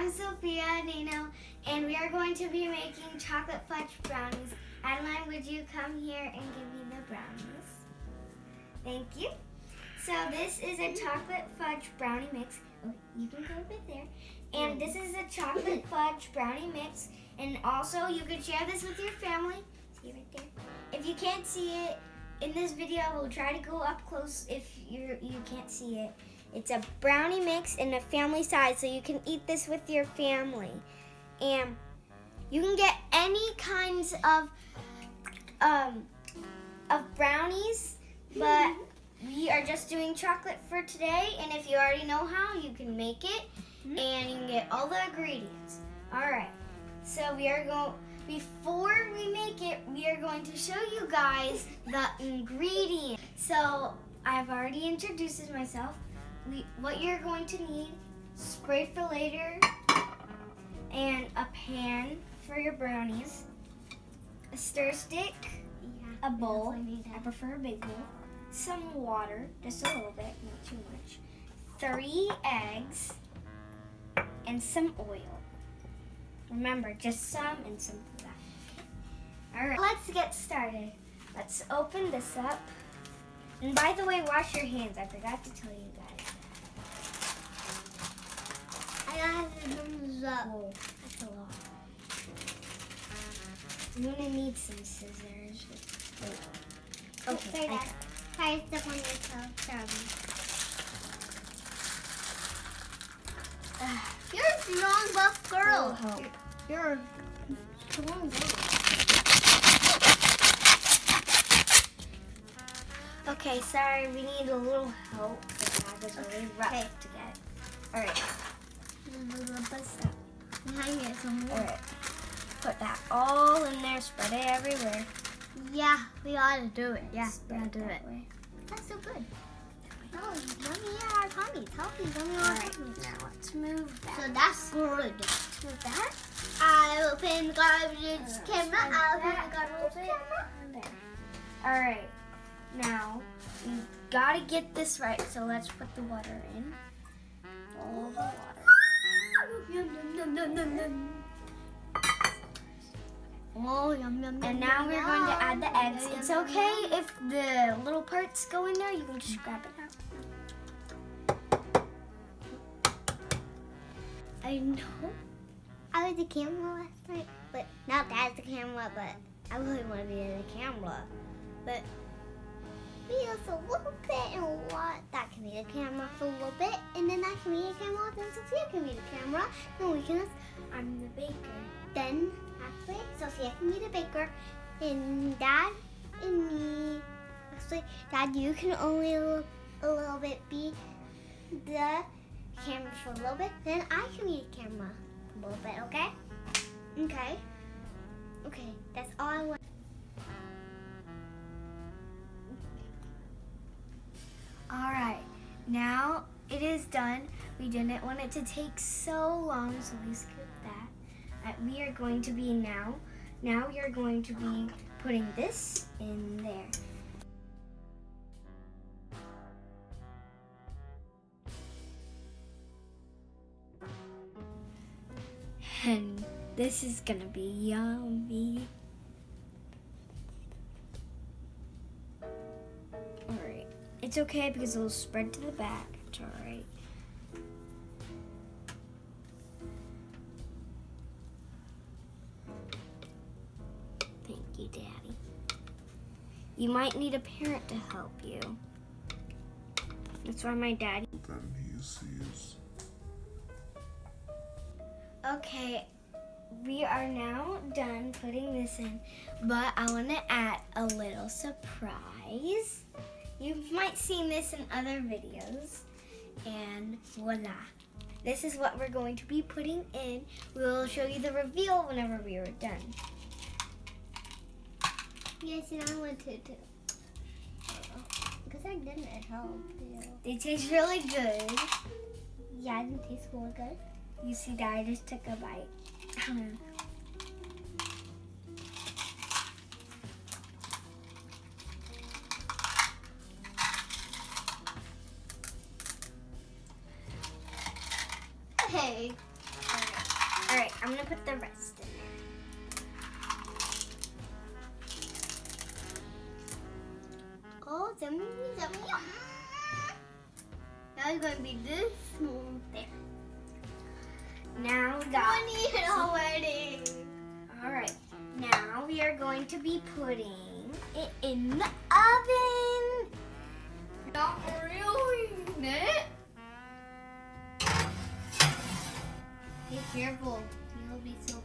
I'm Sophia Addaline, and we are going to be making chocolate fudge brownies. Adeline, would you come here and give me the brownies? Thank you. So this is a chocolate fudge brownie mix. Oh, you can go over there. And this is a chocolate fudge brownie mix. And also, you can share this with your family. See it right there? If you can't see it in this video, we'll try to go up close if you can't see it. It's a brownie mix in a family size, so you can eat this with your family. And you can get any kinds of brownies, but we are just doing chocolate for today. And if you already know how, you can make it, and you can get all the ingredients. All right. So before we make it, we are going to show you guys the ingredients. So I've already introduced myself. What you're going to need: spray for later, and a pan for your brownies, a stir stick, a bowl, I prefer a big bowl, some water, just a little bit, not too much, 3 eggs, and some oil. Remember, just some and some of that. All right, let's get started. Let's open this up. And by the way, wash your hands. I forgot to tell you guys. I got the thumbs up. Whoa, that's a lot. I'm gonna need some scissors. Okay. Try to step on yourself. Sorry. You're a strong, buff girl. You're a strong girl. Okay, sorry, we need a little help. The bag is really rough to get. Alright. Alright. Put that all in there, spread it everywhere. Yeah, we ought to do it. Yeah, we Spread ought to do it. Way. That's so good. Oh, yummy our tummies. Healthy, yummy our tummies. Now let's move that. So that's good. Move that. I open the garbage camera. I open the garbage camera. There. Alright. Now, we gotta get this right, so let's put the water in. All the water. Oh, yum, yum, And now we're going to add the eggs. It's okay if the little parts go in there, you can just grab it out. I know. I was the camera last night, but not as the camera, but I really want to be in the camera. But we just a little bit and what that can be the camera for a little bit, and then that can be the camera, then Sophia can be the camera, and we can I'm the baker. then actually Sophia can be the baker, and Dad and me. Actually, Dad, you can only a little bit be the camera for a little bit, then I can be the camera a little bit, okay? Okay. Okay, that's all I want. Alright, now it is done. We didn't want it to take so long, so we skipped that. We are going to be now we are going to be putting this in there. And this is gonna be yummy. Alright. It's okay because it'll spread to the back. It's alright. Thank you, Daddy. You might need a parent to help you. That's why my daddy... Then he sees. Okay, we are now done putting this in, but I want to add a little surprise. You might seen this in other videos, and voila. This is what we're going to be putting in. We'll show you the reveal whenever we are done. Yes, and I want to too. Because I didn't help you. They taste really good. Yeah, it didn't taste really good. You see, Dad just took a bite. Hey. All right, I'm gonna put the rest in there. Oh, yummy, yummy, yum. Now it's going to be this small there. Now we got. I need it already. All right, now we are going to be putting it in the oven. Not really, it. Be careful. You'll be so